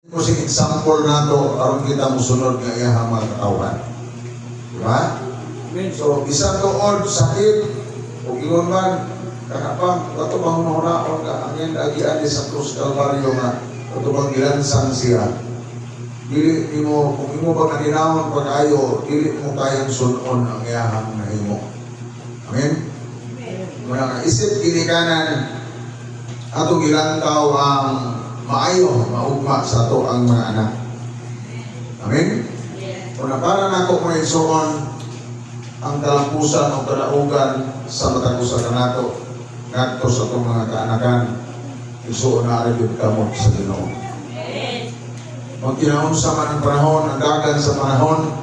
Kasi example na to, aron kita musunod nga iyahang mga katawan. Diba? So, isa doon, sakit, o ingon man, kakapang, ito bang mahuraon ka, ang yan agian sa Cruz Calvario nga, ito bang ilansang siya. Dili mo, kung imo ba naninawon pag-ayo, dili mo kayang sunon ang iyahang nahimo. Amen? Muna nga, isip ginikanan, atong ilantaw ang maayo, maugma sa to ang mga anak. Amen? Kung para na ako may suon ang talampusan o kalaugan sa matagusan na nato, ngadto sa itong mga kaanakan, isuon na arigid kamot sa Ginoo. Magkinaon sa man ang panahon, ang dagan sa panahon,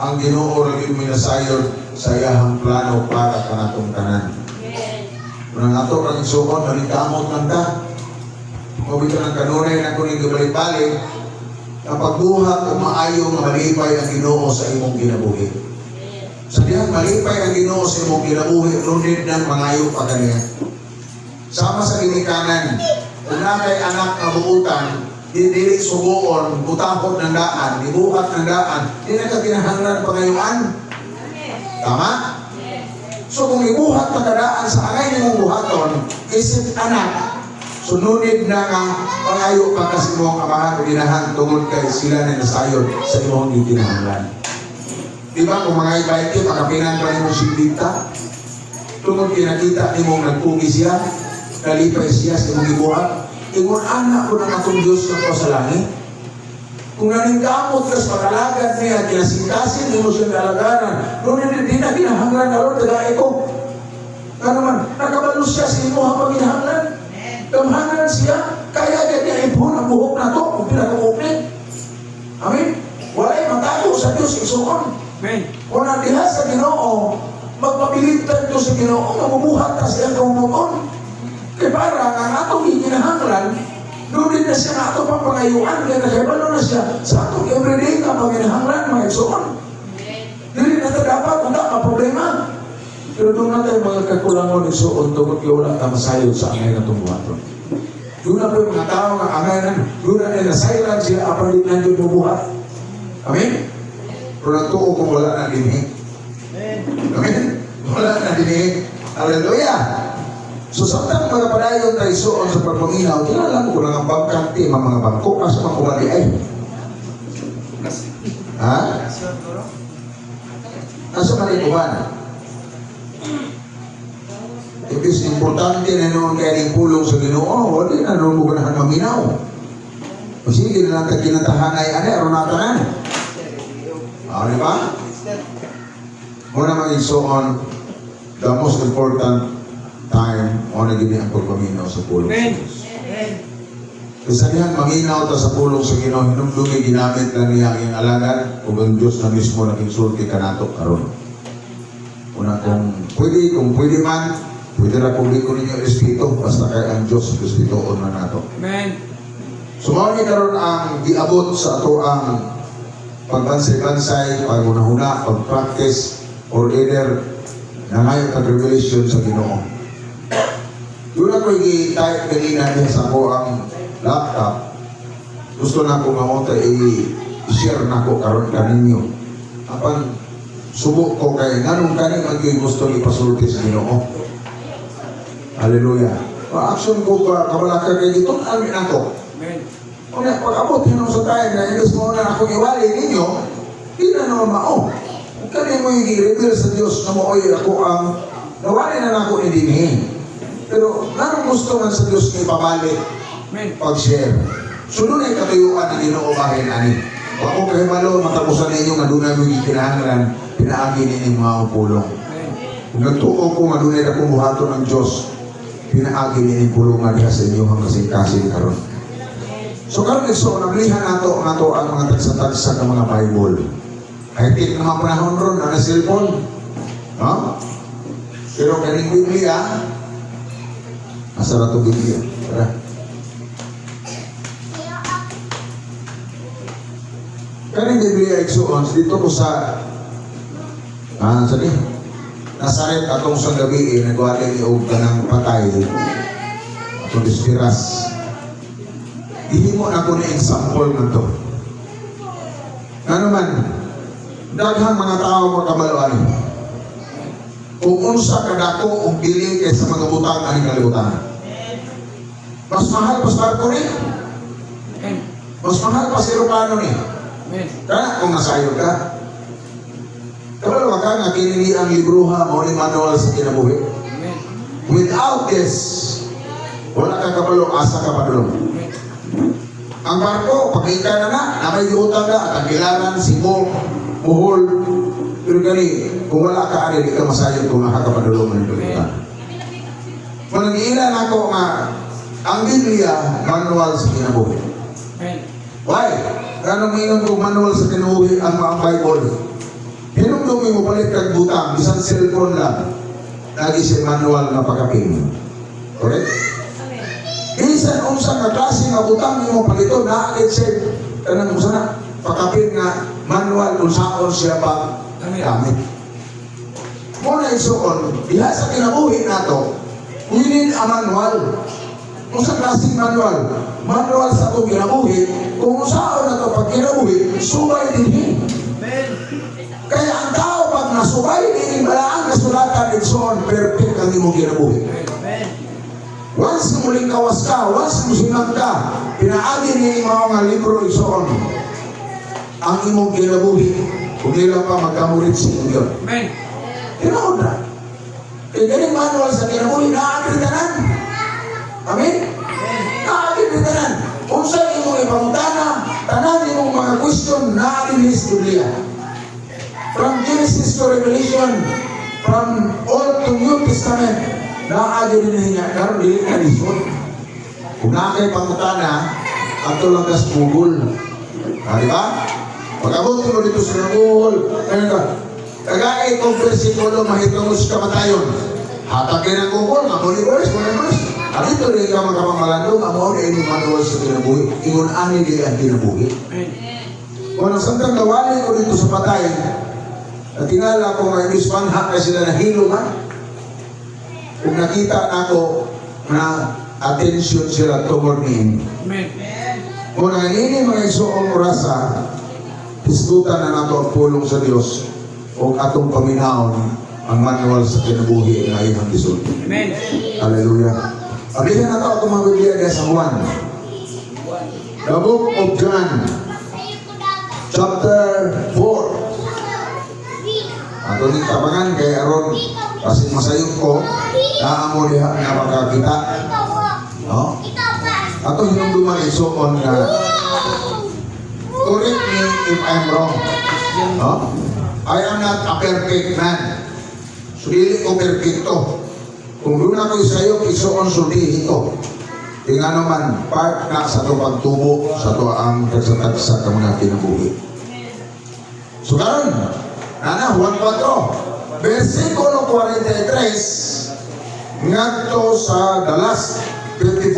ang Ginoo rin minasayod sa iyahang plano para kanatong tanan. Kung ang ato ang isuon, nalikamot man ta, mabito ng kanunay na kuning gabalik-balik, kapag buhat o maayo nga malipay ang Ginoo sa imong ginabuhi. Sa diyan, malipay ang Ginoo sa imong ginabuhi, nunid ng mangayo pa kaniya. Sama sa ginikanan, kung na kay anak na buutan, dili subuon, butahod ng daan, dibuhat ng daan, di na ka kinahanglan pangayuan. Tama? So kung ibuhat na kadaan sa angay nimong buhaton, isip anak, sununid na nga pangayo pa kasi mong amahan o dinahan tungod kay sila na nasayod sa imong gitinahanglan. Diba kung mga ibayti, pagkapinan pa nimong sindita, tungod kinakita nimong nagpugi siya, kalipay siya sa imong ibuhat, ingon anak ko ng atong Diyos na ko sa langit. Kung naningkamot ka sa pagalagan niya, kinasingkasin, hindi mo siya kalagaran, nung hindi na kinahanglan na ron, taga ito. Ano man, nakabalos siya sa imo hapang kinahanglan. Kamhangan siya, kaya niya ipon ang buhok na ito, kung pinag-uupin. Amen? Wala'y matago sa Diyos, isuon. Amen. Kung nandiha sa Ginoo, magpapilitan ito sa Ginoo, mabubuhat na siya kumuton. Kaya para ang atong ikinahanglan, doon din na siya na ato pang pangayuan, kaya nakibalo na siya sa atong everyday na panginahanglan, mga isuon. Dili na ito dapat, wala ka problema. Pero doon na tayo mga kakulangon isuon, tungkol kaya wala ka masayod sa angay na tumuhaton. Doon na po yung mga tao nga angay na, doon na nila nasayran sila, apalit na yung bubuhat. Amen? Pero nagtuo kung wala na dinig. Amen? Wala na dinig. Hallelujah! So samtang mga padayon tayo suon sa pagpaminaw, kailangan ko lang ang bangkante, mga bangko, asa mga kumali ay. Ha? Asa malikuhan? Ibig importante na noon kaya ng pulong sa Ginoo, wala na noon mo ganahan maminaw. O sige, na lang kinatahanay, aron natanan. Di ba? Muna mga isuon, the most important time, o nagiging ang pagpaminaw sa pulong sa Diyos. Kasi diyan, maminaw ta sa pulong sa Ginoo, hinumdumi ginamit lang niya ang alagad, o ang Diyos na mismo nag-insulti ka nato karon. Una, kung pwede man, pwede na publiko ninyo Espiritu, basta kay ang Diyos Espiritu on na nato. Amen. Sumawag karon ang giabot sa ato ang pagbansay-bansay, pag-hunahuna, pag-practice, or either nangayon ang revelation sa Ginoo. Doon ako i-type kanina din sa ako ang laptop. Gusto na ko nga i-share na ko karon kaninyo. Apan subok ko kay nganong kaning ang gusto ipasulti sa Ginoo. Hallelujah. Action ko kabalaka kay dito amin ako. Amen. Kung pag-abot yun sa tayo na ilos mo na akong iwali ninyo, di na naman mao. Kung kani mo yung i-reveal sa Diyos na mo ako ang nawali na ako idinihin. Pero nanong gusto man sa Diyos kay pabalik pag-share. Sunod ay katuyuan ng Ginoo bahin ani. Ako kay malo matapusan ninyo nga doon na yung kinahanglan pinaagi ninyo mga pulong. Kung nagtuo ko nga doon ay nakumuhato ng Diyos, pinaagi ninyo pulungan niya sa inyo hanggang kasing karon. So karon so nablihan nato ang mga tagsa-tagsa ng mga Bible. Ay tik na mga panahon ron na cellphone. No? Pero kaning Biblia, asa na ito Biblia? Tara. Kaning Biblia igsuon dito ko sa sani Nasaret atong sa gabi nagwali ni og kanang patay atong dispiras. ihimo na ko na example na to. Ano man, daghang mga tao magkamaluan. Kung unsa kadako og dili kaysa mga butang ani kalibutan. Mas mahal pa sa barko ni. Mas mahal pa sa eroplano ni. Kaya kung nasayo ka, kabalo ka nga kinili ang libruha mo ni manual sa kinabuhi. Without this, wala ka kabalo, asa ka padulong. Ang barko, pagkita na may diutang na, kagilangan, sibong, buhol. Pero gani, kung wala ka ari, di ka masayod kung makakapadulungan ng pagkitaan. Kung nag-iilan ako nga, ang Biblia, manual sa kinabuhi. Why? Ganong inom kong manual sa kinabuhi ang mga Bible. Hinumdumi mo palit kag butang, isang cellphone lang, lagi siya manual na pagkapin. Correct? Bisan unsang nga klase nga butang nimo palito na agad siya kanang usa na pakapin nga manual kung saan siya pa gamit. Muna isuon, diha sa kinabuhi nato, we need a manual. Unsang klaseng manual? Manual sa itong kinabuhi, kung saan na ito pag kinabuhi, subay din. Kaya ang tao pag nasubay din, malaan na sulatan isuon, perfect ang imong kinabuhi. Once muling kawas ka, once musimang ka, pinaagi niya yung mga libro isuon ang imong kinabuhi. Kung nila pa magkamurit sa inyo. Amen. Tinood na. Kaya galing manual sa kinabuhi, naagri tanan. Amen? Naagri tanan. Kung sa imong ipangutana, tanan imong mga question, naagri sa Biblia. From Genesis to Revelation, from Old to New Testament, naagay din niya, karon dili na lisod. Kung nakay pangutana, ato lang kas Google. Di ba? Pag-abot mo dito sa Google, kagay kong versikulo mahitungos kamatayon. Hatagin ang Google, nga mo ni verse, mo ni verse. Dito rin ka magkapamalandong, ang mga ini manual sa kinabuhi, ingon ani di ang kinabuhi. Kung ang santang gawalin ko dito sa patay, at tingala ko nga inispanha kasi sila nahilo man, kung nakita ako na attention sila toward me. Amen. Kung nanganini mga isuong orasa, hisgutan na nato ang pulong sa Diyos o atong paminahon ang manual sa kinabuhi na ilang disod. Amen. Hallelujah. Abihan na ito itong mga Biblia sa Juan. The book of John, chapter 4. Ato ning tabangan kay aron kasi masayong ko naamo diha nga makakita. No? Ato hinumduman isuon nga correct me if I'm wrong. No? I am not a perfect man. So dili ko perfecto. Kung doon ako isayo isuon sulti ito. Tingnan naman part na sa to pagtubo sa to ang kagsatag sa mga kinabuhi. So karon Juan 4, versikulo 43, ngadto sa the last 24,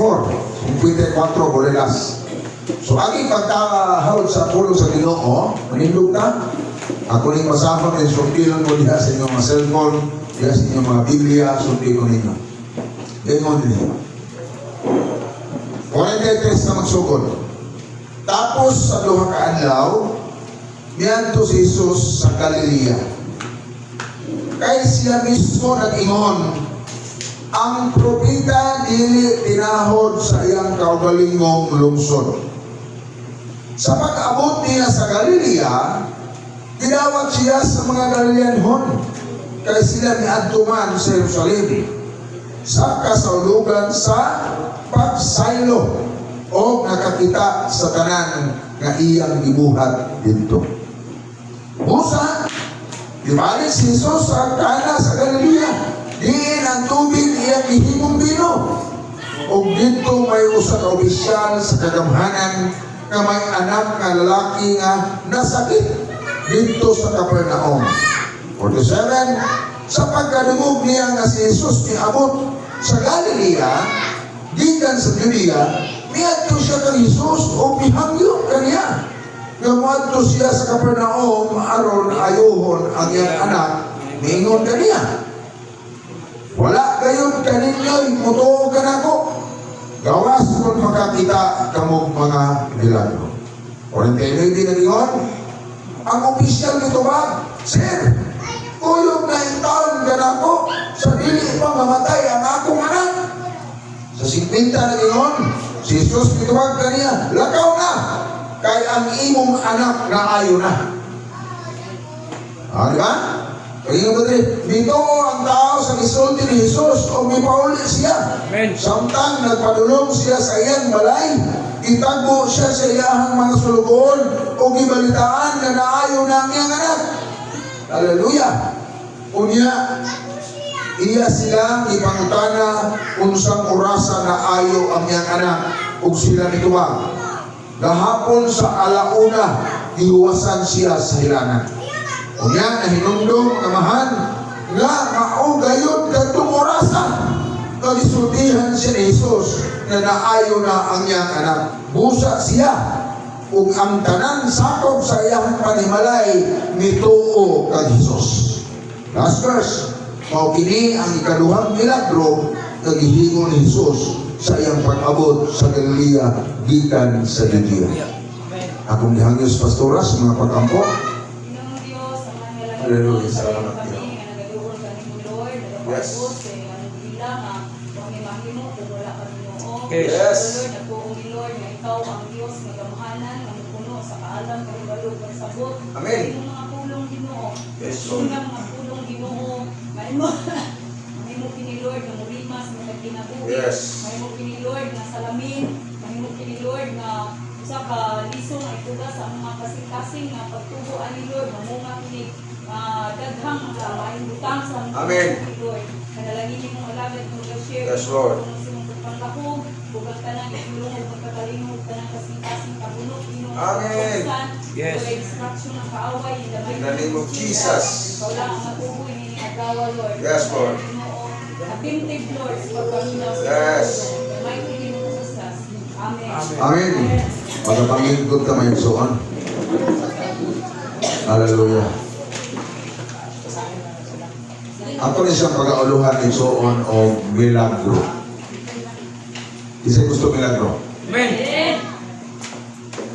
24 bolelas. So, aging pagkahawad sa pulo sa Ginoo, manindog na. Ako rin masama, sultilan ko diha sa inyong mga cellphone, diha sa inyong mga Biblia, sulti ko ninyo. Ganyan din. 43 na magsugod. Tapos sa duha ka adlaw, niyanto si Jesus sa Galilea. Kaya siya mismo nag-ingon, ang propeta dili tinahod sa iyang kaugalingong lungsod. Sa pag-abot niya sa Galilea, tinawag siya sa mga Galileanhon, kaya sila niadto man sa Jerusalem sa kasaulugan sa pagsaylo o nakakita sa tanan nga iyang gibuhat dito. Musa, ibalik si Jesus sa Kana sa Galilea. Diin ang tubig iyang ihimong bino. O dito may usa ka opisyal sa kagamhanan na may anak nga lalaki nga nasakit dito sa Capernaum. 47, sa pagkadungog niya nga si Jesus niabot sa Galilea, gikan sa Judea, miadto siya kang Jesus o mihangyo kaniya. Ngamuadto siya sa Capernaum aron ayuhon ang iyang anak, mingon kaniya. Wala gayon kaninyo'y mutuo ka na ko. gawas kung makakita kamong mga milagro. 49 din nagingon, ang opisyal nito ba, Sir, kuyog na yung taon ganako, sa dili pa mamatay ang akong anak. Sa 50 nagingon, si Jesus nituwag kaniya, lakaw na, kay ang imong anak na ayo na. Di ba? Kaya nga dito ang tao sa gisulti ni Jesus o may pauli siya. Amen. Samtang nagpadulong siya sa iyang balay, itago siya sa iyang mga sulugon o gibalitaan na naayo na ang iyang anak. Hallelujah! Unya, iya silang ipangutana unsang orasa na ayo ang iyang anak ug sila nituwag. Gahapon sa alauna, iwasan siya sa hilanan. Unya na hinumdum kamahan nga mao gayon kadtong orasan kagisultihan si Jesus na naayo na ang iyang anak. Busa siya ug ang tanan sakop sa iyang panimalay nituo kag Jesus. Last verse, mao kini ang ikaduhang milagro nga gihingo ni Jesus sa iyang pag-abot sa Galilea gikan sa Judea. Akong gihangyos pastoras mga pag-ampo. Hallelujah, salamat Dio. Yes. Yes. Lord, ako ang Lord, na ikaw ang Diyos, magamhanan, mamupuno sa kaalam, kahibalog, pagsabot. Amen. May mga pulong Ginoo. Yes, Lord. Unang mga pulong Ginoo. May mo kini Lord na mulimas, may kinabuhi. Yes. May mo kini Lord na salamin. May mo kini Lord na usa ka lisong ay tugas sa mga kasing-kasing na pagtubuan ni Lord, mamunga kini daghang maayong butang sa mga Amen. Lord. Kanalangin mo alagad mo share. Yes, Lord. Pagkakahog, bugang tanang itulong o pagkakalimog tanang kasing-kasing kabunok, ginong Amen. Yes. Wala instruction ng kaaway, in the name of Jesus. Ikaw lang ang matuboy ni agawa, Lord. Yes, Lord. Attentive, Lord, sa pagkaminaw sa Yes. may tingin mo sa sas. Amen. Amen. Pagkapangingkod ka may suon. Hallelujah. Ako ni siyang pag-auluhan ni suon o milagro. Isa gusto milagro. Amen.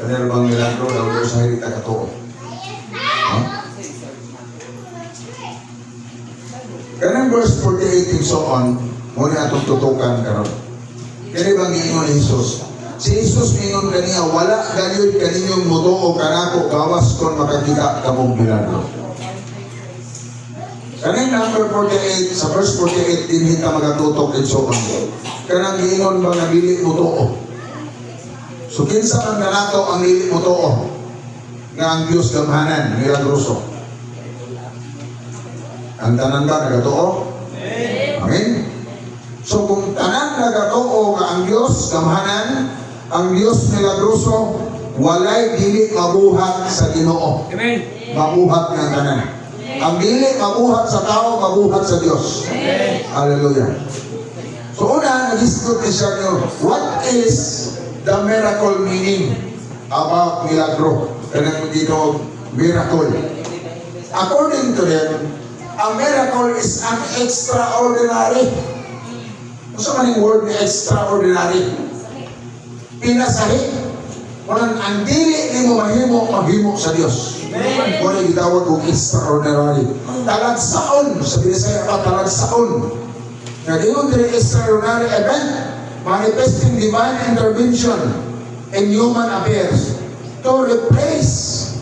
Kanina bang milagro na ulo sa hirita katoo? Kanang verse 48 and so on, muna atong tutukan karon. Kani bang giingon ni Jesus? Si Jesus mingon kaniya, wala galyod kaninyong mutuo kanako gawas kon makakita kamong milagro. Kanang number 48, sa verse 48, din hita magatutok and so on. Kanang giingon ba nga dili mutuo? So kinsa man kanato ang dili mutuo nga ang Dios gamhanan, milagroso. Ang tanan ba nagatuo? Amen. So kung tanan nagatuo nga ang Dios gamhanan, ang Dios milagroso, walay dili mabuhat sa Ginoo. Amen. Mabuhat nga tanan. Ang dili mabuhat sa tao, mabuhat sa Dios. Hallelujah. So una, nag-isgot ni siya nyo, what is the miracle meaning about milagro? Kanang dito, miracle. According to them, a miracle is an extraordinary. Gusto man yung word ni extraordinary? Pinasahi. Kunang ang dili ni mo mahimo sa Dios. Kung yung gitawag kong extraordinary. Talagsaon, sa Binisaya pa, talagsaon. Naging din extraordinary event, manifesting divine intervention in human affairs to replace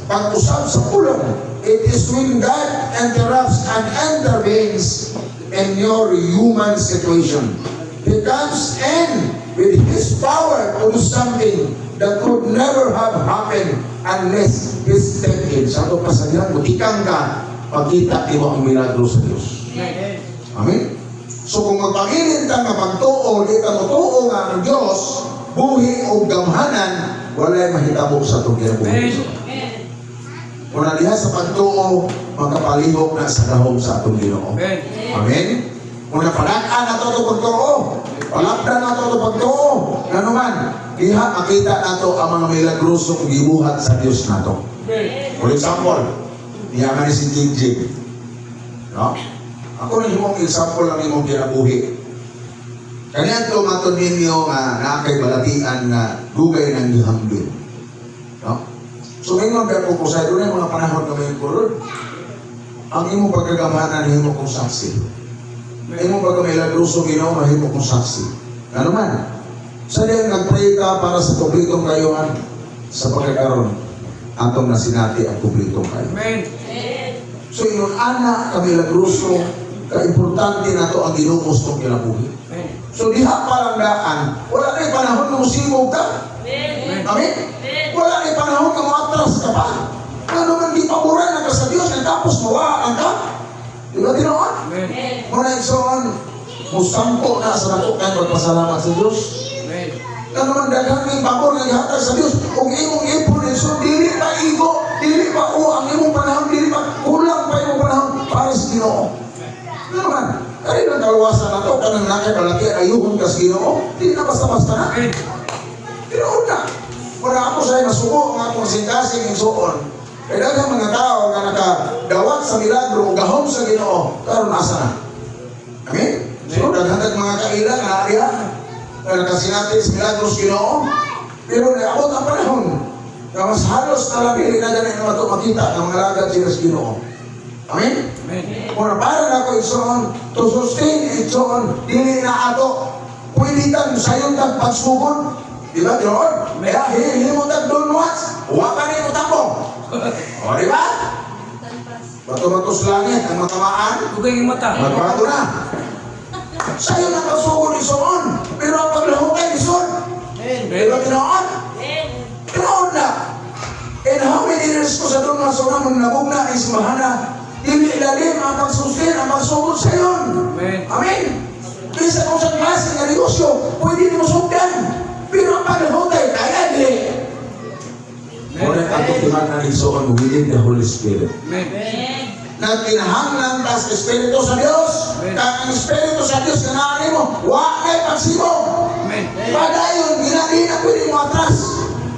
pag-usap sa pulong. It is when God interrupts and intervenes in your human situation. He comes in with His power to do something that could never have happened unless He stepped in. Sa ito pasabihan mo, ikang ka, pagkita mo ang milagro sa Diyos. Amen? So kung magpangilin ka nga pagtuo, di ka mutuo nga ang Diyos, buhi o gamhanan, wala'y mahitabo sa itong kinabuhi. Kung naliha sa pagtuo, magkapalihok na sa dahom sa atong Ginoo. Amen? Kung napalakaan na ito pagtuo, palapdan na ito pagtuo, nanuman, diha makita na ito ang mga milagrosong gibuhat sa Diyos na ito. For example, diha nga ni si Jig. No? Ako na yung example lang yung kinabuhi. Kanya ito maton ninyo nga nakay balatian nga dugay ng gihambin. No? So ngayon mga po sa doon yung mga panahon kami ko Lord. Ang imong pagkagamanan himo kong saksi. Ang imong pagkamilagruso Ginoo mahimo kong saksi. Ano man? Sa diyan nagpray ka para sa publikong kayuhan sa pagkakaroon atong nasinati ang publikong kayo. Amen. So yun ana kamilagruso ka-importante na to ang Ginoo sa kinabuhi. Amen. So diha pa lang daan, wala na yung panahon na musibog ka. Amen? Wala na yung panahon na matras ka pa. Ano man di paboran na ka sa Diyos, tapos mawaan ka. Di ba tinoon? Amen. Muna igsoon, musampo na sa nato kayo magpasalamat sa Diyos. Amen. Ano man daghang may pabor nga gihatag sa Diyos, kung imong ipon so dili pa igo, dili pa ang imong panahon, dili pa kulang pa imong panahon para sa Ginoo. Ano man? Kaya lang kaluwasan na to, kanang nakakalaki, ayuhon ka sa Ginoo, di na basta-basta na. Amen. Pero una, wala ako sa'yo nasuko ang akong singkasing igsoon. Kaya daghang mga tao nga nakadawat sa milagro o gahom sa Ginoo, karon asa na. Amen? So, daghang mga kailan na ariya, na nakasinati sa milagro sa Ginoo, pero naabot ang panahon na mas halos na labili na ganun na makita ng mga lagad sila sa Ginoo. Amen? Amen. Kung para na ako igsoon, to sustain igsoon, dili na ato, pwede tang sayon tang pagsugod. Di ba, Lord? Kaya hindi mo tag dunwats, huwag ka rin mo tambong. O, di ba? Bato-batos langit ang matamaan, Dugay yung mata. magbago na. Sayo na pagsugod igsoon, pero ang paglahukay igsoon. Di ba, Tinoon? Tinoon na. And how many years ko sa doon mga sunang mong nabugna, ismahana, hindi ilalim ang pagsustain, ang pagsugod sa iyon. Amen. Amen. Bisa kung sa klase ng negosyo, pwede mo sugdan. Pero ang paglahukay, kaya dili. Muna ang tutuhan ng igsoon within the Holy Spirit. Amen. Na kinahanglan ta sa Espiritu sa Diyos. Kaya ang Espiritu sa Diyos na naanin mo, huwag kay pagsibong. Amen. Padayon, ginadi na pwede mo atras.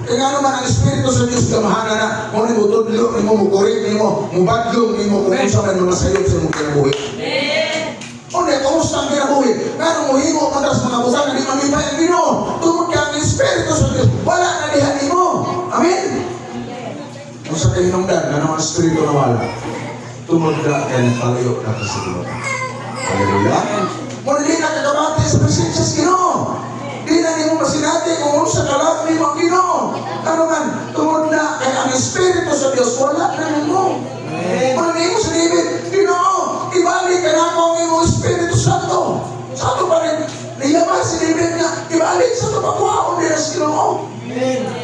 Kaya nga naman ang Espiritu sa Diyos kamahana na kung mo tudlo, mo mukurik, mo mubadlong, mo kung sa man mga sayop sa mong kinabuhi. Kaya kumusta ang kinabuhi? Kaya mo himo matras mga busang na di mamipay ang Ginoo. Tungkol ka ang Espiritu sa Diyos, wala na dihan mo. Amen? Kung sa kahinungdan na naman Espiritu na wala, tumagda ka ng palayo na kasiguro. Hallelujah. Muna di na kakabati sa presensya sa Ginoo. Di na ni mo masinati kung ano sa kalat ni mo ang Ginoo. Ano man, tungod na kaya ang Espiritu sa Diyos, wala na mo. Muna ni mo sa David, Ginoo, ibalik ka na ako ang iyong Espiritu Santo. Santo pa rin, niyaman si David nga, ibalik sa ito pagwaon nila sa Ginoo.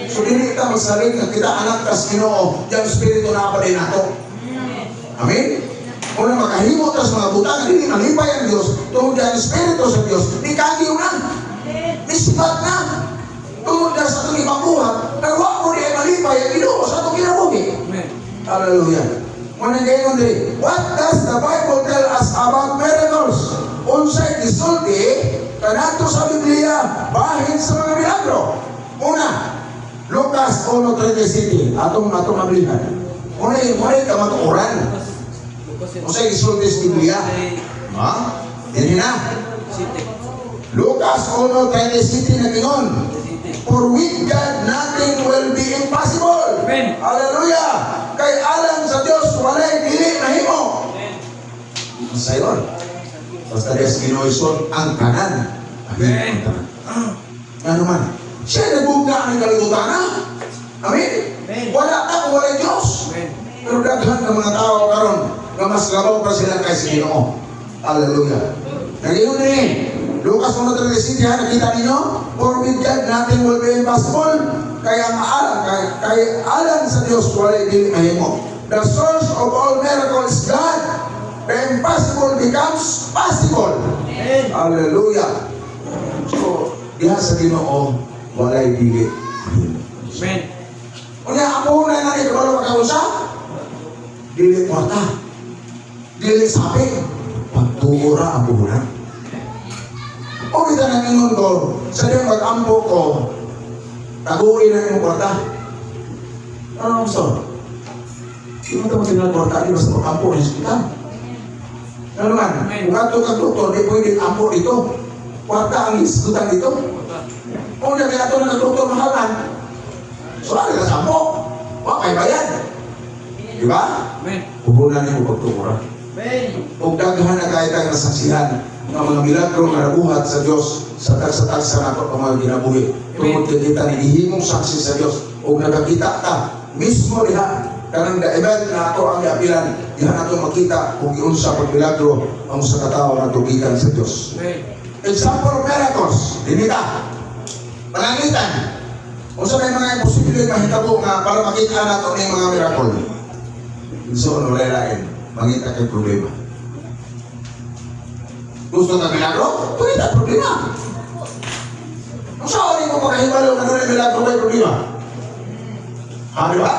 So dili ka magsalit nga kita anak ka sa Ginoo, yung Espiritu na pa din nato. Amen? Kung na makahimo ta sa mga butang, hindi malipay ang Diyos, tungkol ang Espiritu sa Diyos, di kagiw na. Isipat na. Tungkol na sa itong ibang buhat, pero wag mo rin malipay ang Ginoo sa itong kinabuhi. Amen. Hallelujah. Muna ngayon din, what does the Bible tell us about miracles? Unsay gisulti kanato sa Biblia bahin sa mga milagro. Una, Lucas 1:37, atong mablihan. Una yung ka matukuran. Unsay gisulti sa Biblia? Ha? Dili na. Lucas 1:37 na ginon. For with God nothing will be impossible. Amen. Hallelujah. Kay alam sa Diyos walay dili mahimo. Sayon. Basta des Ginoison ang kanan. Amen. Ano man? Siya nagbugna ang kalibutan na. Amen. Wala ka kung walay Diyos. Amen. Pero daghan ng mga tao karon nga mas labaw pa sila kay Ginoo. Hallelujah. Ngayon rin, Lucas 1:37, nakita ninyo? For with God nothing will be impossible. Kaya alam sa Diyos walay dili mahimo. The source of all miracles is God. The impossible becomes possible. Amen. Hallelujah. So, diha sa Ginoo walay dili mahimo. Amen. Unya ako na nani kabalo makausa. Dili kwarta. Dili sapi. Pagtuura ang buhunan. O kita na ingon ko, sa diyan mag-ampo ko, taguin na yung kwarta. Ano ang gusto? Di mo ito matinal kwarta, di basta mag-ampo na kita. Ano man, kung ato kag doktor, di pwede ampo dito. Kwarta ang isgutan dito. Kung na kaya ito na nag-doktor mahalan, so ano ka sa mo? Kay bayan. Di ba? Amen. Puhunan niyo pagtukura. Kung daghan na kahit ang nasaksihan ng mga milagro na nabuhat sa Diyos sa tagsa-tagsa na ito ang mga ginabuhi. Tungkol kita ni ihimong saksi sa Diyos. Kung nakakita ka, mismo diha, kanang daibad na ako ang iapilan, diha na ito makita kung iunsa pag milagro ang sa katao na tugikan sa Diyos. Amen. Example of miracles, dinita, panangitan. Kung sa may mga imposible mahitabo nga para makita na ito ng mga miracle. So, ano lain, mangita kay problema. Gusto ka milagro? Tulita problema. Kung saan mo makahibalo na doon yung milagro may problema? Ha, di ba?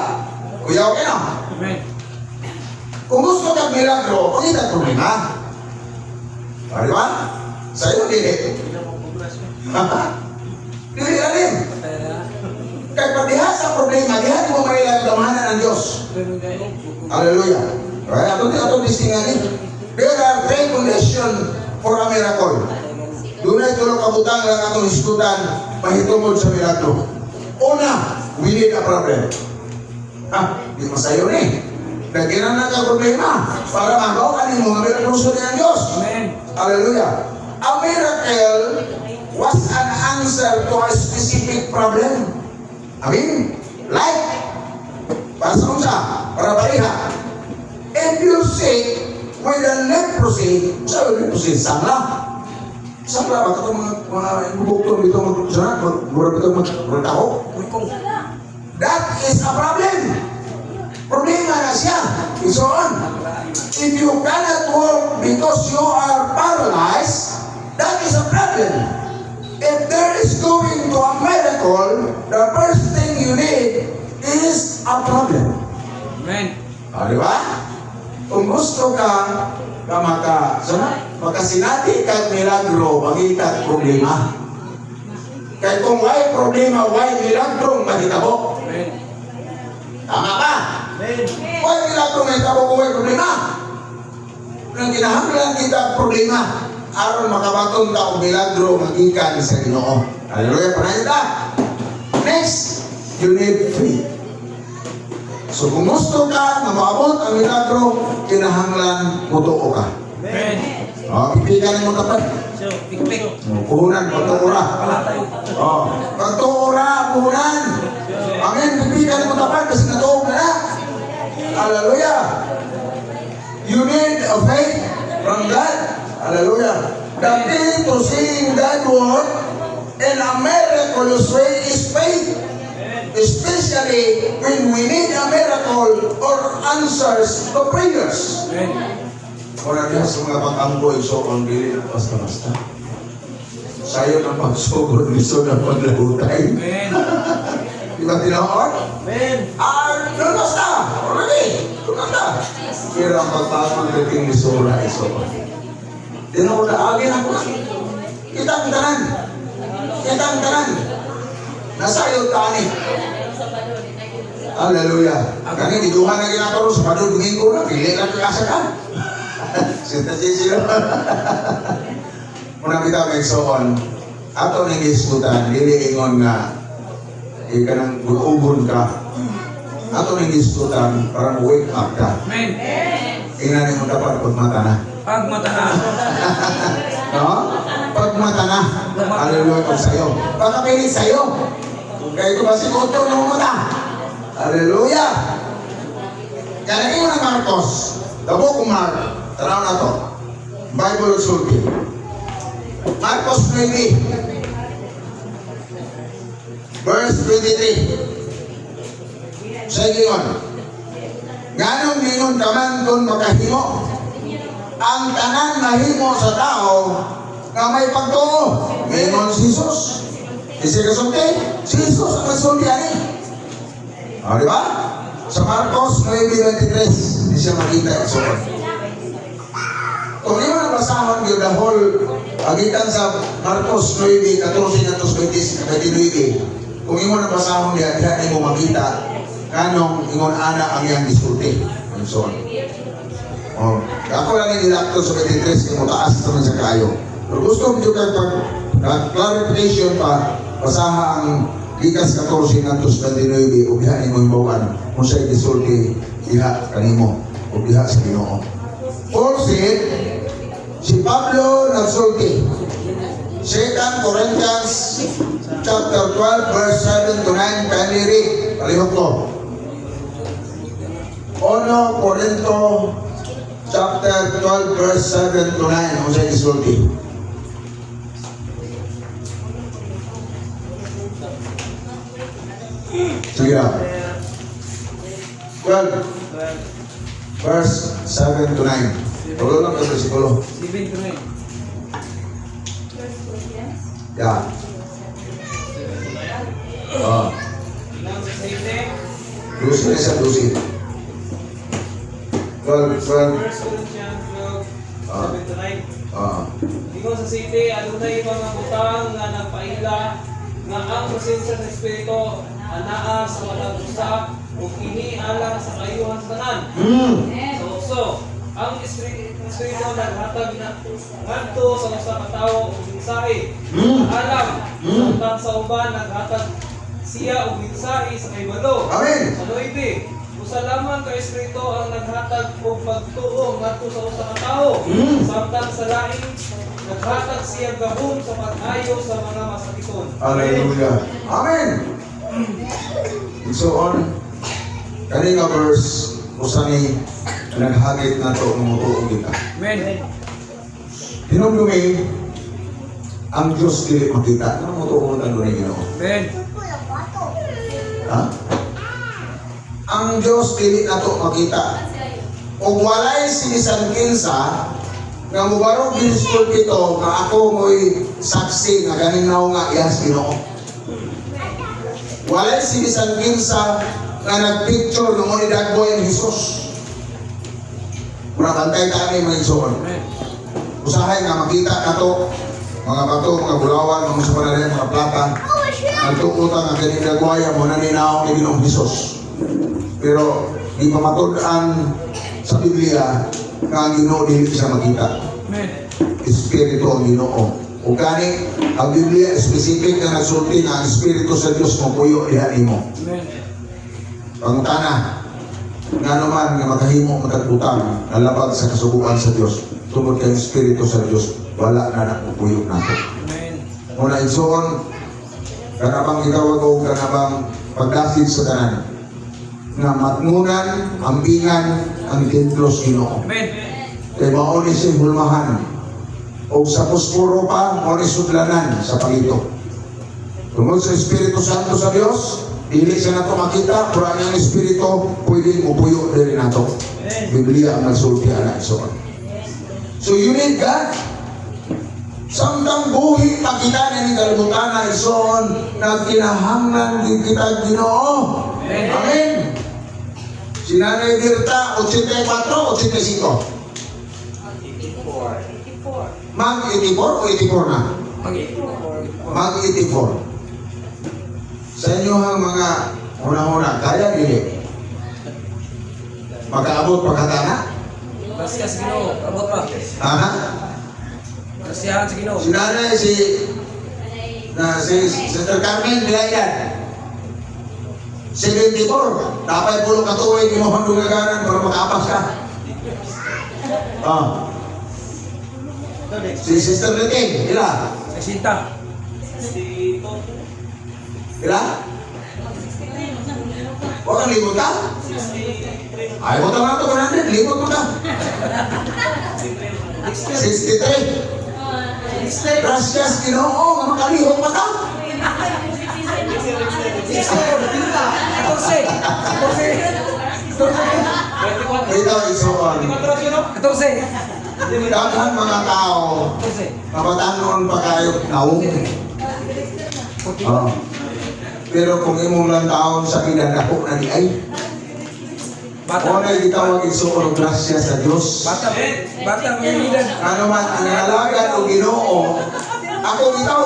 Kuya, okay na? Amen. Kung gusto ka milagro, mangita problema. Ha, di ba? Sa'yo, dili. Dili alim. Kaya pag diha sa problema, diha mo mailang damahanan ng Diyos. Hallelujah. Right? Ato distinganin. There are three conditions for a miracle. Doon ay tulong kabutang lang atong iskutan mahitungod sa milagro. Una, we need a problem. Di masayo ni. Nagkinan na ka problema para magawa ka ni mga milagro sa Diyos. Amen. Hallelujah. A miracle was an answer to a specific problem. Amin? Like, para sa unsa, para baliha. If you sick with a leprosy, sabi leprosy, sangla. Sangla, baka itong mga doktor dito magmurag ito magmurag. That is a problem. Problema na siya. So on. If you cannot walk because you are paralyzed, that is a problem. If there is going to a miracle, the first thing you need is a problem. Amen. Di ba? Kung gusto ka makasinati kag milagro, magikat problema. Kaya kung may problema, may milagro, mahitabo. Amen. Tama ba? May milagro, mahitabo kung may problema. Nang kinahanglan kita ang problema, aron makabatong ta og milagro magikan sa Ginoo. Hallelujah, panayta. Next, you need faith. So kung gusto ka na maabot ang milagro, kinahanglan mutuo ka. Amen. Ipigan mo tapat. So, pikpik. Puhunan, pagtuura. Palatay. Pagtuura, puhunan. Amen, ipigan mo tapat kasi natuog na na. Hallelujah. You need a faith from God. Hallelujah. The key to seeing God work in a miraculous way is faith. Especially when we need a miracle or answers to prayers. Amen. Kung diha sa mga pag-amboy, so ang dili na basta-basta. Sayo na pagsugod, liso na paglahutay. Amen. Di ba tinoon? Amen. Lunas na! Already! Lunas na! Kira ang pagpapang dating liso na iso. Tinoon na, agin ako na. Kita ang tanan. Kita ang tanan. Nasayod ka ani. Hallelujah. Kani giduhan na ginaturo sa padul domingo na pili lang kasa ka. Sinta sila. Muna kita may soon. Ato ning iskutan dili ingon nga ikanang gubon ka. Ato ning iskutan para wake up ka. Amen. Ingnan mo dapat pagmata na. Pagmata na. No? Pagmata na. Hallelujah pag sayo. Pagkapilit sayo. Kaya ito ba si Koto na umata? Hallelujah! Kaya inyo na Marcos. Dabo ko Mark. Tanaw na to. Bible sulti. Marcos 20. Verse 23. Sa ingon. Ganong ningon kaman kung makahimo. Ang tanan mahimo sa tao na may pagtuo. Ningon si Jesus. Isi kasulti, si Jesus ang kasulti ani. Di ba? Sa Marcos 9:23, di siya makita ito. Kung di mo nabasahon yung dahol, agitan sa Marcos 9:14-29, kung di mo nabasahon yan, di mo makita kanong ingon ana ang iyang disulti. And so on. Ako lang yung ilakto sa 23, kung taas ito sa kayo. Pero gusto mo yung Clarification pa, basaha ang Likas 14 ngantos 29 ug diha nimo imbawan kung sa'y gisulti diha kanimo ug diha sa Ginoo. Paul said, si Pablo nagsulti. 2 Corinthians chapter 12 verse 7 to 9, kindly read. Palihog ko. 1 Corinto chapter 12 verse 7 to 9 kung sa'y gisulti. Sige na. 12 verse 7 to 9. Tulo lang ka versikulo. 7 to 9. Yeah. Ilang sa safety? Lucy na sa Lucy. 12. 1 Corinthians 12, 7 to 9. Ingon sa safety, adunay mga butang nga nagpaila nga ang presensya ng Espiritu anaa sa walang usa ug kini alang sa kayuhan sa tanan. So, ang Espiritu naghatag na ngadto sa usa ka tawo ug mensahe. Alam, samtang sa uban naghatag siya og mensahe sa kaybalo. Amen. Sa 9, usa lamang ka Espiritu ang naghatag og pagtuo ngadto sa usa ka tawo. Samtang sa lain naghatag siya gahom sa pag-ayo sa mga masakiton. Hallelujah. Amen. So on, kani nga verse, usani naghagit na to ng mutuo kita. Amen. Hinumdumi, ang Diyos dili makita. Ano mutuo ng doon Ginoo? Amen. Ha? Ang Diyos dili na to makita. Ug walay sinisan kinsa nga mubarog ginistul kito nga ako mo'y saksi nga ganinaw nga iyas Ginoo. Walay sinisan kinsa nga nagpicture ng mga dagboy ni Jesus. Mura bantay tani mga igsoon. Amen. Usahay nga makita nato mga bato, mga bulawan, mga sumanalay, mga plata. Nagtukutan ang kaning dagwaya mo na ninaw ni Ginoong Jesus. Pero di pa matulaan sa Biblia nga ang Ginoo dili siya makita. Amen. Espiritu ang Ginoo. Ug gani ang Biblia specific na nagsulti nga ang Espiritu sa Dios mo puyo diha nimo. Amen. Pangutana nga naman nga makahimo magkatutang nalabag sa kasubuan sa Dios tungod kay Espiritu sa Dios wala na napupuyo nato. Amen. Muna igsoon kanabang gitawag o kanabang pagdasid sa tanan nga matngunan, ambingan ang templos Ginoo. Amen. Kay mao ni siya hulmahan o sa puspuro pa mao ni sudlanan sa palito. Tungod sa Espiritu Santo sa Dios, dili siya nato makita, pero ang Espiritu pwede mupuyo diri nato. Biblia ang nagsulti ana igsoon. So you need God. Samtang buhi makita na ni kalibutan na igsoon, nagkinahanglan din kita Ginoo. Amen. Si Nanay Dirta, 84 o 85? Mag 84 o 84 na? Mag 84. Sa inyo ang mga una-una, kaya dili? Magkaabot pagkatana? Kasiya sa Ginoo, abot pa. Tana? Kasiyahan sa Ginoo. Si Nanay, si Sister Carmen, nilailan? 74. Dapat pulo katuwid mo ang dugaganan para makapas ka. Si Sister Leting, ila? Sinta. Ila? Huwag kang limot ka? Ay, mo tama ito, 100, limot mo ka. 63. Gracias, Ginoo, nga makalihot pa ka. 14. Ito, isuon. 14. Daghan mga tao, mabatanon pa kayo naong. Pero kung imong lang taon sa pinadako na ni ay, Bata. o na gitawag isuon grasya sa Diyos. Bata. Bata mga lidan. Ano man ang halagan o Ginoo, ako bitaw,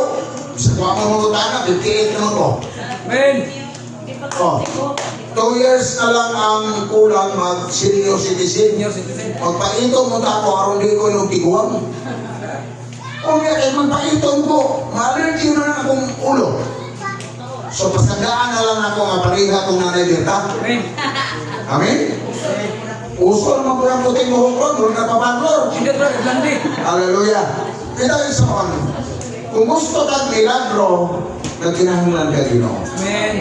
sa kuha mo mga tanak, 58 naman ko. Amen. 2 years na lang ang kulang mag-senior citizen. Senior citizen. Magpaito mo ta ako, aron di ko yung tiguan. Kung kaya magpaiton ko, ma-allergy na akong ulo. So, pasandaan na lang ako nga pariha kung nanay Berta. Amen. Amen? Uso naman po ang puting buhok ko, doon na papaglor. Hindi bro, blandi. Hallelujah. Kita yung soon. Kung gusto kang milagro, nagkinahanglan ka Ginoo. Amen.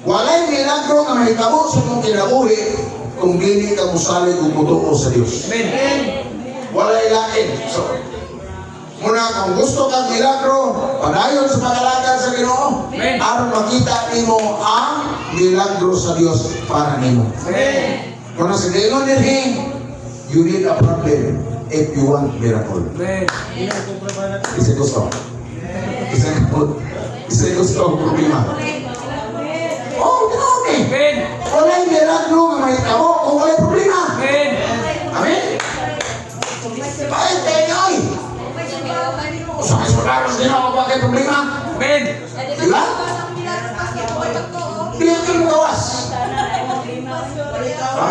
Walay milagro nga mahitabo sa mong kinabuhi kung dili ka musalig o mutuo sa Dios. Amen. Walay lain. So, muna kung gusto kang milagro, padayon sa pagalagan sa Ginoo, Amen. aron makita nimo ang milagro sa Dios para nimo. Amen. Kung nasa Ginoo din, you need a problem if you want miracle. Amen. Isa gusto. Isa gusto ang problema. Oh, ganoon eh. Amen. Walay milagro nga mahitabo kung walay problema. Amen. Amen? Bakit tayo ay? Sa kasularo sa Ginoo ba kayo problema? Amen. Diba? Hindi ang gawas. Ha?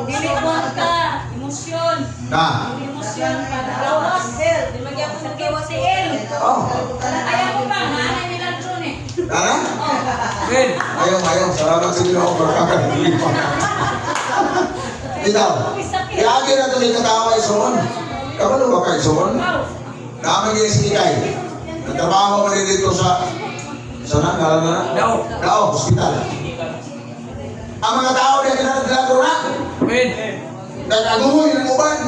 Dili mo ka, emosyon. Na? Emosyon para gawas. Di magyapon sa kiwatiin. Oh. Ayaw mo ba, nanay nila doon eh. Tara? Amen. Ayaw. Salamat sa Ginoo for kakabiling pa. Ikaw, iagi na ito ni katawa isuon. Kabalo ba ka isuon? Dami kayo si Ikay. Nagtrabaho ka rin dito sa ngalan na? Dao, hospital. Ang mga tao na kinanaglago na, Amen. nag-aguhoy ng uban.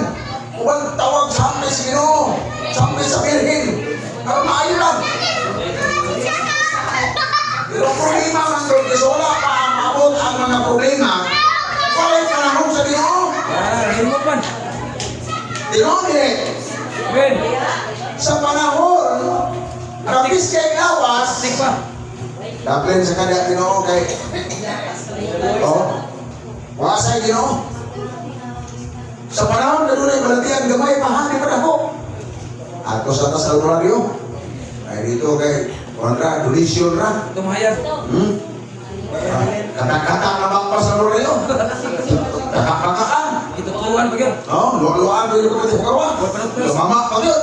Uban tawag sa amin si Ginoo. Sa amin sa Birhen. Para maayo lang. Pero ang problema ng Lord, kasi wala pa ang maabot ang mga problema. Walay panahon sa Ginoo. Ano man? Ginoo nila. Amen. Sa panahon, rapis kay lawas, Tik pa. daplin sa kada Ginoo kay oh, wasay Ginoo. Sa panahon na doon ay balatian gamay pahani pa ako. Ato sa tas albularyo. Ay dito kay Wandra, donation ra. Tumahayag. Kata-kata na bangpa sa albularyo. Kaka-kakaan. Ito turuan pa yun. Oh, luwa-luwaan doon yung pagkati pagkawa. Lumama pa yun.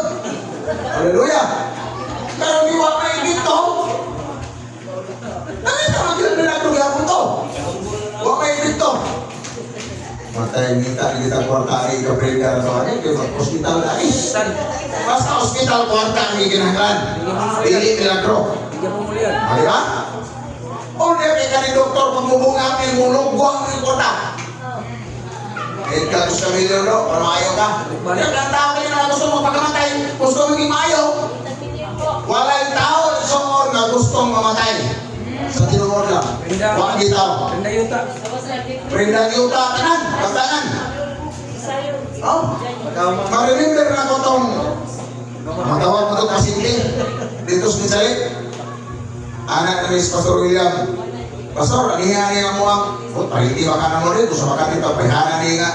Hallelujah. Pero di wa may dito. Nakita mo kailan milagro gihapon to. Wa may dito. Matay kita kwarta ay kaprenda na to ani kay hospital dai. San? Basta hospital kwarta ang giginahanglan. Dili milagro. Bigyan mo muli yan. Di ba? O niya kay kanang doktor pagbubunga ang mulugwang ng kwarta. Eh, katos kami nyo, para maayaw ka. Ang tao kayo na gusto mong pagkamatay, gusto mong maging maayaw. Walang tao na gustong mamatay. Sa tinunod lang. Walang gitaw. Renda yuta. Prenda yuta, kanan, pagkanan. Oh, ma-remember na ko itong matawag mo itong kasinti. Dito sa Misalit. Anak ni Pastor William. Pastor, anihan niya mo ang paliti baka na mo rin, sa baka nito, pahihana niya nga.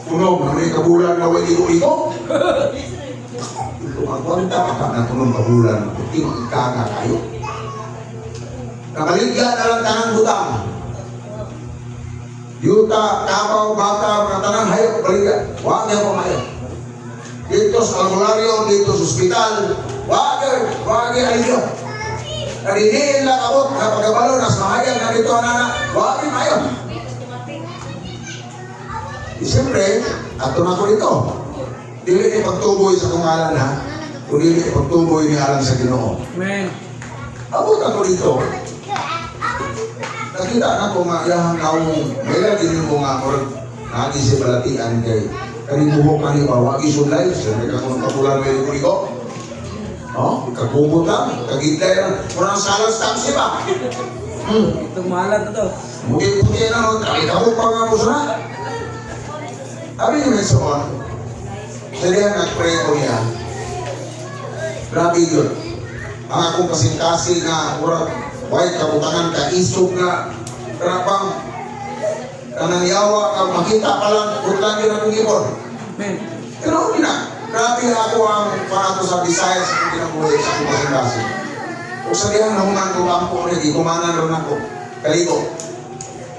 Tunog, namin kabulan na wali iko. Lumagwanta, baka na tunog kabulan, puti magkanga kayo. Nakaligya na lang tanang butang. Yuta, kapaw, bata, mga tanang hayop, baligya. Huwag niya pumayo. Dito sa albularyo, dito sa ospital, huwag niya aliyo. Nariniin lang abot na pagkabalo nas mahayag na dito anak wagi mayo. Siyempre, ato na ko dito. Dili ni pagtuboy sa kungalan ha. Kundi ni pagtuboy ni alang sa Ginoo. Amen. Abot ako dito. Nakita na ko nga yahang kaong may lagi mo nga or nagi si balatian kay kanibuhok man ni wagi sulay. Siyempre ka kung kapulan may ko. Oh, kagugot lang, kagitay lang. Murang salas taxi ba? Itong mahalan na to. Mungkin na no, kahit ako pa nga mo sana. Sabi niyo may soon, siya nag-pray ko niya. Grabe yun. Ang akong kasing-kasing nga, murang white kabutangan ka, isog nga, karapang, kanang yawa, kang makita pa lang, butlan yun ang ibon. Amen. Pero na, grabe ako ang parato sa Visayas kung kinabuhay sa akong kasing-kasing. Kung sa diyan nahunan ko kampo rin, ikumanan rin ako, kaligo.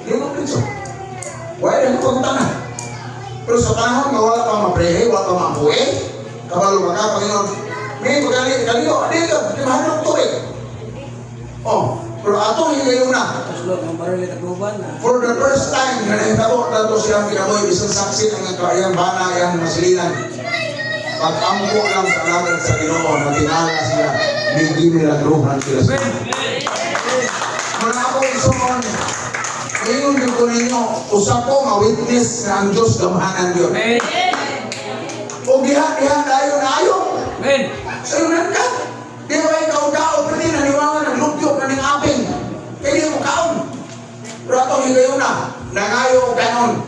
Hindi mo pinso. Wala rin ko na. Pero sa panahon na wala pa maprehe, wala pa mabuhay, Kabalo ka, Panginoon. May magkaliyo, di ka, di mahanap tubig. Oh, pero ato higayon na. For the first time, na nahitabo na ito siyang kinaboy, isang saksi ang kayang bana, yung masilinan. Pag-ampo lang sa natin sa Ginoo, natinala sila, hindi milagruhan sila sa Muna ako isuon, ngayon din ko ninyo, usap ko ma-witness na ang Diyos gamahanan yun. O diha-diha tayo na ayo. Sa yunan ka, di ba ikaw daot na din, naniwangan ng lubyo na ning aping. Kaya di mo kaon. Pero atong higayon na, nangayo o ganon.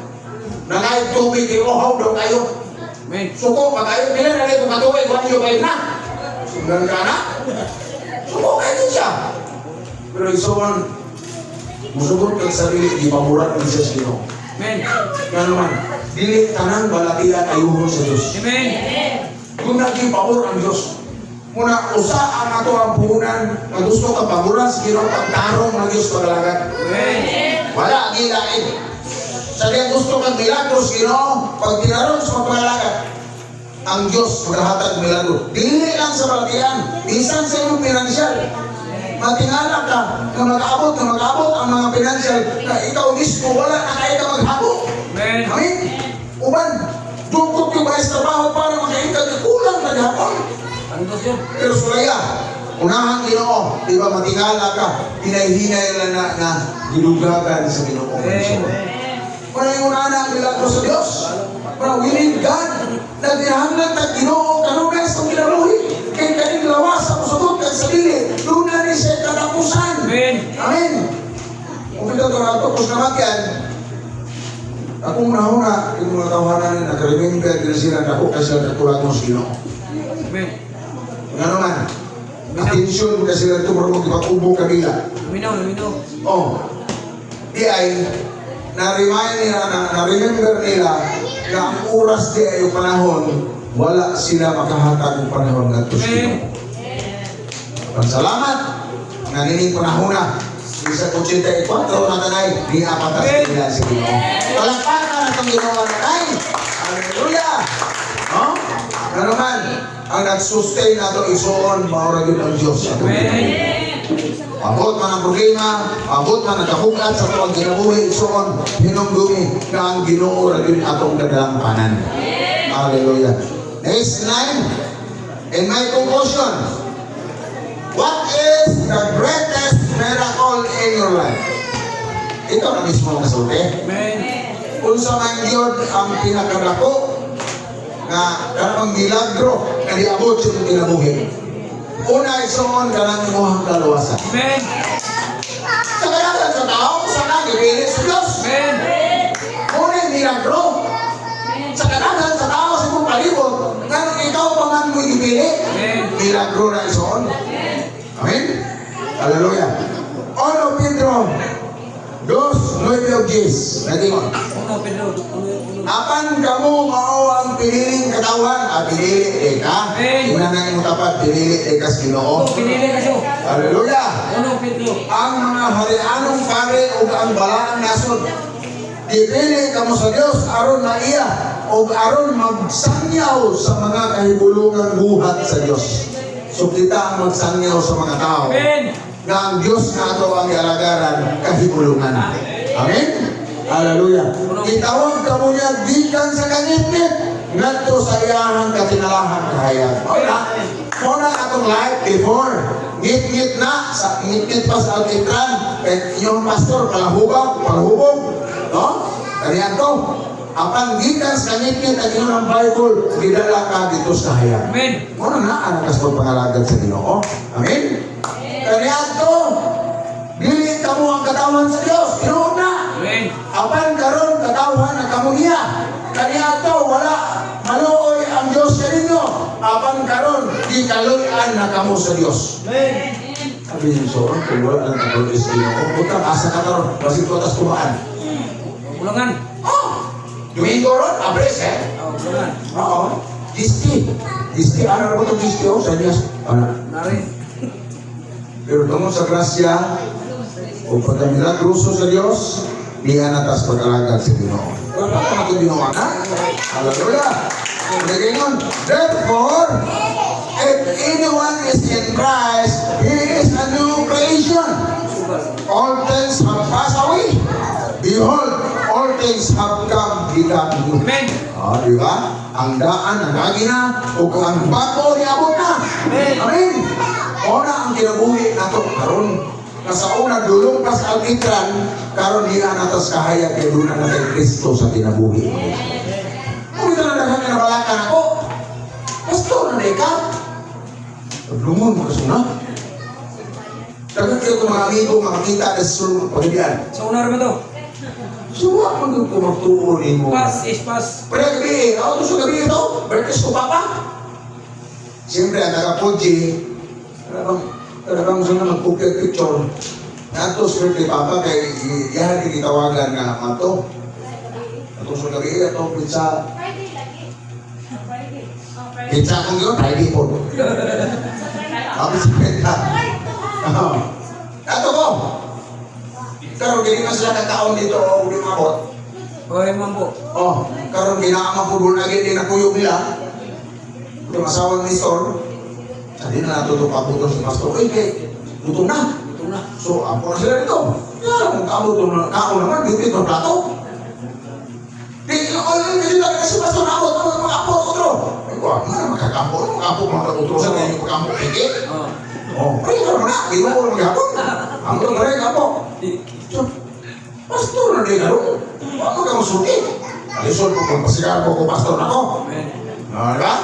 Nangayo tubig, iuhaw daw kayo. Suko, pag-ayo nila, nalay kong katuway, kung ano kayo na. Sundan ka na. Suko kayo din siya. Pero isuon, musugot kang sarili, di pamurat ng Diyos Ginoo. Kaya naman, dili tanang balatian ayuhon sa Diyos. Kung naging pabor ang Diyos, muna usa ang ato ang puhunan na gusto ka paboran sa Ginoo pagtarong ng Diyos pagalagat. Wala, gilain. Sa diyan gusto kang milagros Ginoo, pag tinarong sa pagalagat, ang Diyos maghahatag milagro. Dili lang sa balatian, minsan sa iyong pinansyal. Matingala ka na mag-abot ang mga financial na ikaw mismo wala na kaya ka maghabot. Amen? Uban, dukot yung bayas trabaho para makaingkag kulang na gahapon. Pero sulaya, unahan Ginoo, di ba matingala ka, hinay-hinay lang na gilugagan sa Ginoo. Para yung unahan ang milagro sa Diyos. Para we need God, nagdihanglan na Ginoo, kanunay sa minaruhi. Kaya kaning lawas sa musugot kang sarili, doon na rin siya katapusan. Amen. Kung ito ito na ito, kung naman yan, akong nahuna, yung mga tawanan nila, nag-remember din sila na ako kasi nagkulat mo sila. Nga naman, atensyon mo kasi sila ito marunong ipag-ubo kabila. Oh, di ay, na-remind nila, na-remember nila na ang oras di ay yung panahon, wala sila makahatag ng panahon na ito sila. Salamat, nanining panahon na. Isa 84 na tanay, di apatas nila si Ginoo. Palakpakan ang Ginoo na tanay. Hallelujah! No? Na naman, ang nag-sustain na ito isuon, maura yun ang Diyos. Abot man ang problema, abot man ang kahugat sa tuwang ginabuhi, isuon, hinumdumi na ang Ginoo na yun atong kadalampanan. Hallelujah! Next 9, in my conclusion, what is the greatest miracle in your life? Ito na mismo ang kasulti. Kung sa mga Diyod ang pinakadako na karang milagro na diabot yung kinabuhi. Una isuon ka ng imuhang kalawasan. Sa kalawasan sa tao, sana gipilit sa Diyos. Una yung milagro. Sa kalawasan sa tao, sa kong palibot, ngayon ikaw pa man mo gipilit. Milagro na isuon. Amen? Hallelujah. Ono Pedro 2:9 nagingon. Apan kamo mao ang piniling katawan, pinili ka. Inanay mo tapat pinili ka sa Ginoo. Hallelujah. Ang mga harianong pare ug ang balaang nasod. Dipili kamo sa Dios aron na iya ug aron magsangyaw sa mga kahibulungan buhat sa Dios. So kita ang magsangyaw sa mga tao na ang Diyos na ito ang ialagaran kahibulungan. Amen? Hallelujah. Itawag ka mo niya gikan sa kanitnit ngadto sa iyahang katinalahan kahayag. Muna atong life before ngit-ngit na sa ngit-ngit pa sa altitran yung pastor palahubog no? Kaniyan to apan gikan sa ngit-ngit ang inyong Bible gidala ka dito sa hayag. Amen. Muna na ang kasbog pangalagad sa Ginoo. Amen. Kaniyan to dili ka mo ang katawan sa Diyos. Ginoo na. Amen. Apan karon katawan na kamo niya. Kaniya to wala maluoy ang Diyos sa inyo. Apan karon di kaluyan na kamo sa Diyos. Amen. Sabi niyo so, kung wala lang karon is Ginoo. Butang asa ka karon, basi ko tas kumaan. Ulangan. Oh. Domingo ron, abres bulangan. Oo. Disti ano ba to disti sa Diyos? Nari. Pero tungkol sa grasya o pagkamilagruso sa Diyos, diyan natas pag-alagad sa Ginoo. Wala pa natin Ginoo na. Hallelujah! Nagingon. Therefore, if anyone is in Christ, he is a new creation. All things have passed away. Behold, all things have become new. Amen. Di ba? Ang daan na lagi na, o ang bago niabot na. Amen. Una ang kinabuhi na ito, karon. Nasa una, dulong pas albitran, karon niya natas kahayag kay doon na kay Kristo sa kinabuhi. Kung ito na daghang kinabalakan ako, pastor na ka. Lumon mo kasi na. Daghang kayo kung mga amigo, makakita na sa sulong pagdiyan. Sa una rin ba ito? Suwa mo nung kumagtuunin mo. Pass is pass. Pwede gabi, ako gusto gabi ito, birthdays ko papa. Siyempre, ang taga-Puji, talagang gusto na mag-cookie picture. Nato sa birthday papa, kay yahan yung itawagan na mato. Nato sa gabi, ito, pizza. Friday lagi. Friday. Oh, Friday. Pizza kong yun, Friday po. Tapos sa pizza. Nato ko. Karon dili na sila nagkaon dito o di mabot. Oy, mambo. Oh, karon ginaama po doon lagi din nakuyog nila. Yung asawang ni Store. Hindi na natuto pa po si Pastor. Kay luto na. Ito na. So, ako na sila dito. Kung kabuto na kaon naman, dito ito plato. Di, kasi lagi na si Pastor na ako, mga apo utro. Ay ko, ano makakapo, mga apo, mga utro sa ganyan yung pagkampo. Higit. Oh, ay ka naman na, hindi mo ko mag-apon. Ang ito ba rin apo? Pastor na din ako. Ako ka masulti. Alisod ko kung pasigahan ko pastor na ako. Amen. Diba?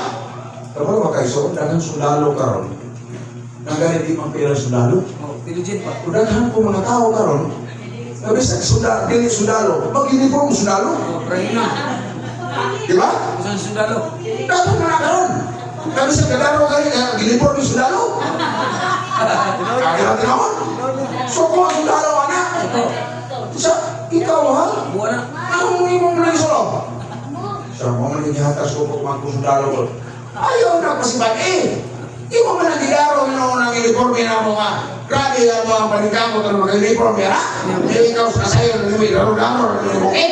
Pero makaisod, daghang sundalo karon. Nagani di mang pera sundalo. Oh, diligent pa. Kung daghan ko mga tao karon, sabi sa sundalo, dili sundalo, mag-uniform sundalo. Oh, pray na. Diba? Isang sundalo. Dapat na karon. Sabi sa kadaro kayo, uniform yung sundalo. Kaya natin ako. So kung ang sundalo, anak, sa ikaw ha? Buwan na. Ang imong na isulong. Sa mga naghihatas ko kung magkusundalo ko. Ayaw na pasibat eh. Imo man nagigaro noon ang uniforme na mga grabe ang mga panikamo ng mga uniforme ha? Hindi ikaw sa kasayo ng may laro-laro ng bukit.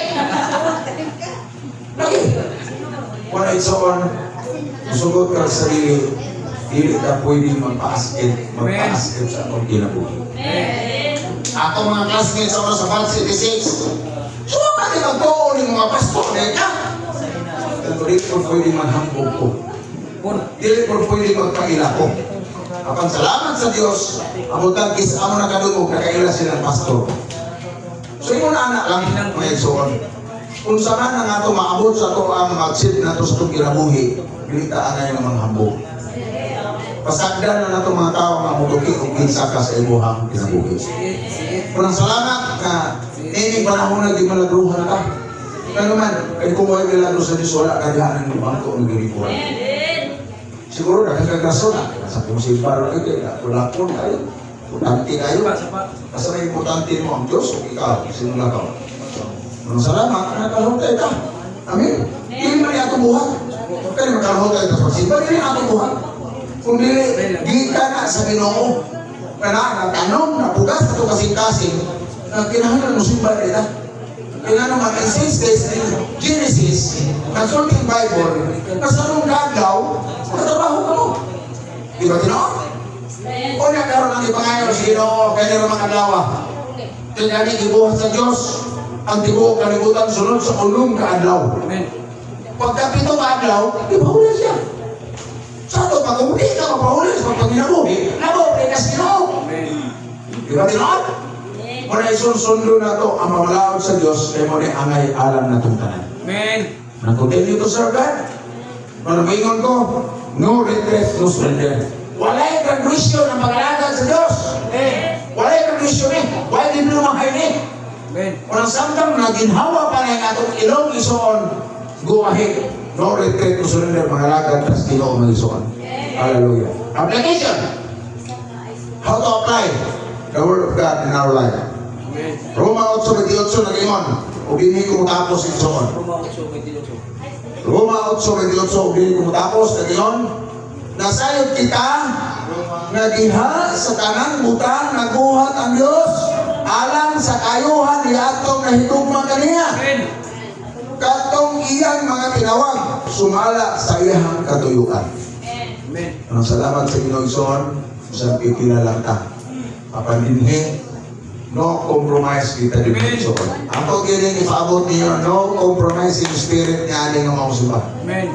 Lagi. Wala itoon. Sugot ka sa sarili. Hindi ka pwedeng magpa-asket sa akong kinabuhi. Ako mga classmates ako sa Val 76. So, bakit magtuon ng mga pastor na ka? Dili ko pwede maghambog ko. Dili ko pwede magpaila ko. Apang salamat sa Diyos, amutan kis amo na kadungog, nakaila sila ng pastor. So, imo na anak lang, mga igsoon. Kung saan na nga ito maabot sa ito ang mag-sit na ito sa itong kinabuhi, bilitaan na yun ang mga hambog. Pasagdan na nato mga tao nga muduki o kinsa ka sa ibuhang kinabuhi. Unang salamat na ini panahon na di malagruhan ka. Kaya naman, ay kung may milagro sa Diyos, wala kadihanan ng bangko ng gilipuan. Siguro na kagagaso na. Sa pumusipar kayo, kulakon kayo. Putante kayo. Basta may putante mo ang Diyos, o ikaw, sinula ka. Unang salamat, nakalahotay ka. Amin. Hindi man niya buhat. Pero makalahotay ka sa pagsimba, hindi niya buhat. Kung di ka na sa Ginoo, nagtanong, napugas na ito kasing-kasing, kinahanglan mo simba nila. Kinahanglan mag-insist in Genesis, consulting Bible, nasa nung gagaw, matatrabaho ka mo. Di ba Ginoo? O nagkaroon ng ipangayon si Ginoo, kaya naman adlaw. Tinani ibuhat sa Diyos, ang tibuok kalibutan sunod sa ulong kaadlaw. Pagkapito kaadlaw, di ba huli siya? Sa ito, pag hindi ka mapahuli sa pagpaginabuhi, nabuhi ka sa Ginoo. Di ba Ginoo? Muna isunsundo na ito ang mamalaod sa Diyos kaya muna angay alam na itong tanan. Amen. Nag-continue to serve God. Manumingon ko, no regret, no surrender. Walay graduation ang pag-alagad sa Diyos. Walay graduation eh. Why din lumanghay eh? Amen. Unang samtang naginhawa pa na yung atong ilong isuon, go ahead. No regret, no surrender, mga lagad, tas Ginoo mga isuon. Hallelujah. Application. How to apply the Word of God in our life. Amen. Roma 8:28 nag-ingon, ubini ko matapos isuon. Roma 8:28 ubini ko matapos nag-ingon, nasayod kita, naginha sa tanang butang, naguhat ang Diyos, alang sa kayuhan ni atong nahigugma kaniya. Amen. katong iyang mga tinawag sumala sa iyang katuyuan. Amen. Amen. Ang salamat sa Ginoo Ison sa pipilala ta. Papandinhi, no compromise kita din Amen. Ison. Ako gining ipaabot niyo, no compromise in spirit niya aning mga usba. Amen.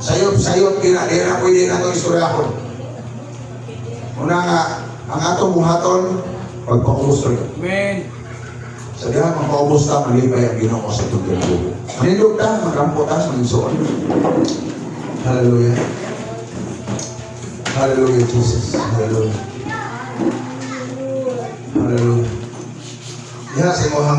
Sayop kina, di na pwede na itong istoryahon. Una nga, ang atong buhaton, pagpaubos rin. Amen. Sa diyan, magpaubos ta, malipay ang Ginoo sa tugyan buho. Manindog ta, magkampo ta, manginsuon. Hallelujah. Hallelujah, Jesus. Hallelujah. Hallelujah. Diha sa imo